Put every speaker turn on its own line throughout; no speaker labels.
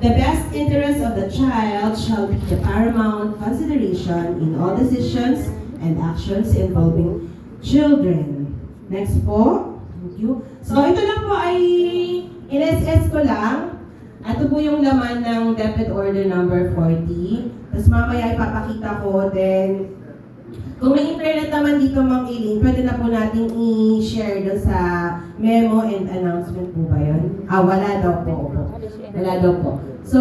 The best interest of the child shall be the paramount consideration in all decisions and actions involving children. Next po. Thank you. So ito lang po ay in-SS ko lang. Ito po yung laman ng DepEd Order number 40. Tapos mamaya ipapakita ko. Then, kung may internet naman dito, Ma'am Eileen, pwede na po natin i-share doon sa memo and announcement po ba yun? Wala daw po. Wala daw po. So,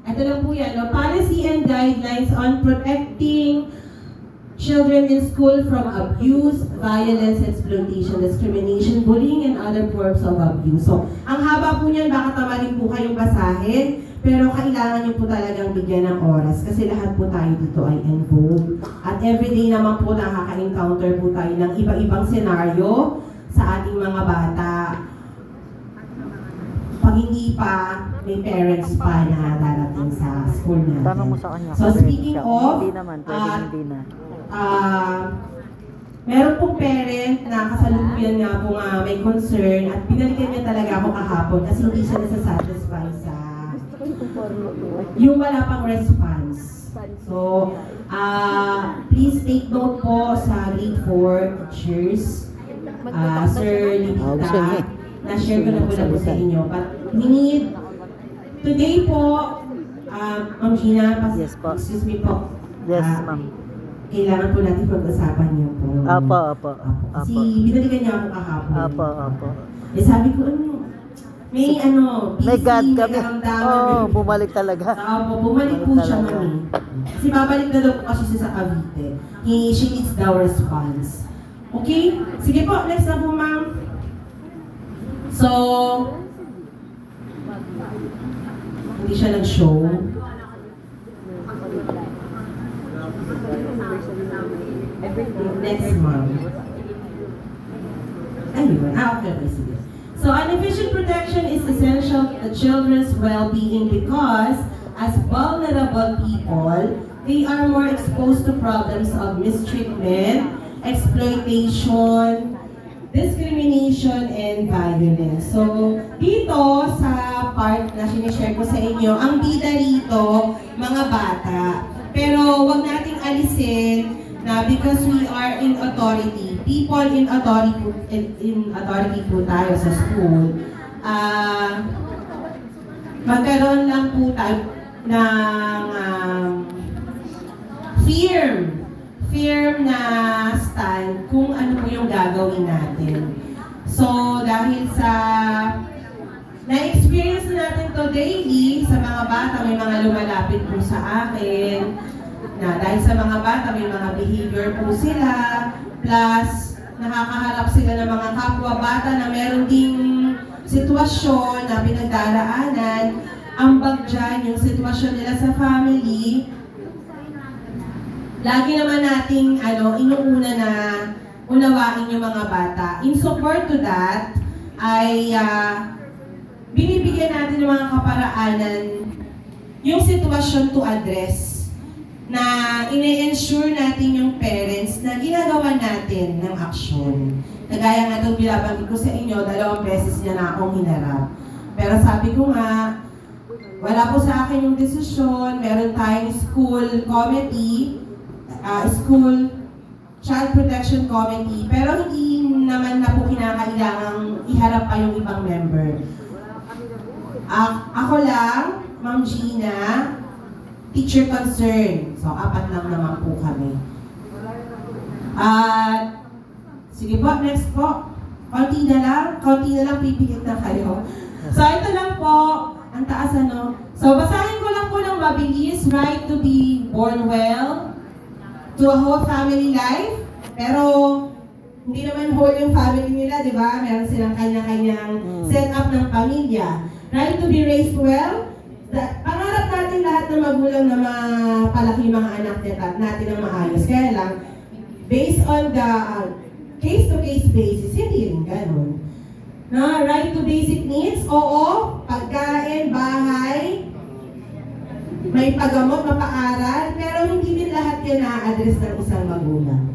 ito lang po yan. No? Policy and guidelines on protecting children in school from abuse, violence, exploitation, discrimination, bullying, and other forms of abuse. So, ang haba po niyan, baka tamarin po kayong basahin, pero kailangan niyo po talagang bigyan ng oras kasi lahat po tayo dito ay involved. At everyday naman po nakaka-encounter po tayo ng iba-ibang senaryo sa ating mga bata. Pag hindi pa, may parents pa na darating sa school natin.
Tanong mo sa kanya.
So, speaking of,
hindi naman, pwede hindi na.
Meron pong parent na kasalukuyan nga po may concern at binalikan niya talaga ako kahapon kasi hindi siya nasasatisfy sa yung wala pang response. So, please take note po sa grade 4 teachers, Sir Lipita, na-share ko na po sa inyo. But we need, today po, Ma'am Gina,
Yes po.
excuse me po.
Yes, ma'am.
Kailangan po natin pag-usapan niyo po.
Apo.
Kasi binalikan niya ako kahapon.
Apo.
Eh sabi ko, may PC,
May God kami.
naramdaman.
Bumalik talaga.
Bumalik po siya mami. Kasi babalik na daw po kasi siya sa Cavite. She needs the response. Okay? Sige po, next na po ma'am. So, hindi siya nag-show. Next month. Ayun, okay, sige. So, efficient protection is essential to children's well-being because, as vulnerable people, they are more exposed to problems of mistreatment, exploitation, discrimination, and violence. So, dito sa part na sinishare ko sa inyo, ang bida rito, mga bata. Pero, wag nating alisin na because we are in authority, people in authority po tayo sa school, magkaroon lang po tayo ng firm na stand kung ano po yung gagawin natin. So, dahil sa na-experience natin to daily sa mga bata, may mga lumalapit po sa akin, na dahil sa mga bata, may mga behavior po sila, plus nakakaharap sila ng mga kapwa bata na meron ding sitwasyon na pinagdaraanan. Ang bag dyan, yung sitwasyon nila sa family, lagi naman nating inuuna na unawain yung mga bata. In support to that, ay binibigyan natin ng mga kaparaanan yung sitwasyon to address na ine-ensure natin yung parents na ginagawa natin ng aksyon. Kagaya nga itong binabanggit ko sa inyo, 2 beses niya na akong hinarap. Pero sabi ko nga, wala po sa akin yung desisyon, meron tayong school committee, school child protection committee, pero hindi naman na po kinakailangang iharap pa yung ibang member. Ako lang, Ma'am Gina, teacher concern. So, 4 lang naman po kami. Sige po, next po. Konti na lang pipikit na kayo. So, ito lang po, ang taas So, basahin ko lang po ng mabilis, right to be born well, to a whole family life. Pero, hindi naman whole yung family nila, di ba? Meron silang kanya-kanyang set up ng pamilya. Right to be raised well, pangarap natin lahat ng magulang na mapalaki mga anak natin ng maayos. Kaya lang, based on the case-to-case basis, hindi rin ganun. Na right to basic needs, oo, pagkain, bahay, may pagamot, mapaaral, pero hindi din lahat yan na-address ng isang magulang.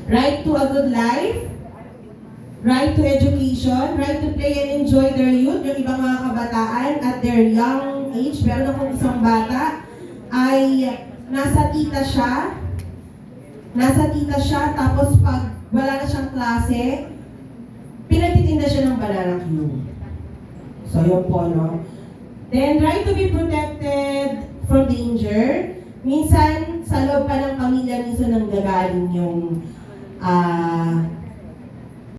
Right to a good life, right to education, right to play and enjoy their youth, yung ibang mga kabataan at their young akong age, meron akong isang bata, ay nasa tita siya, tapos pag wala na siyang klase, pinagtitinda siya ng banana Q. So, yun po, no? Then, right to be protected from danger. Minsan, sa loob pa ng pamilya, minsan nanggagaling yung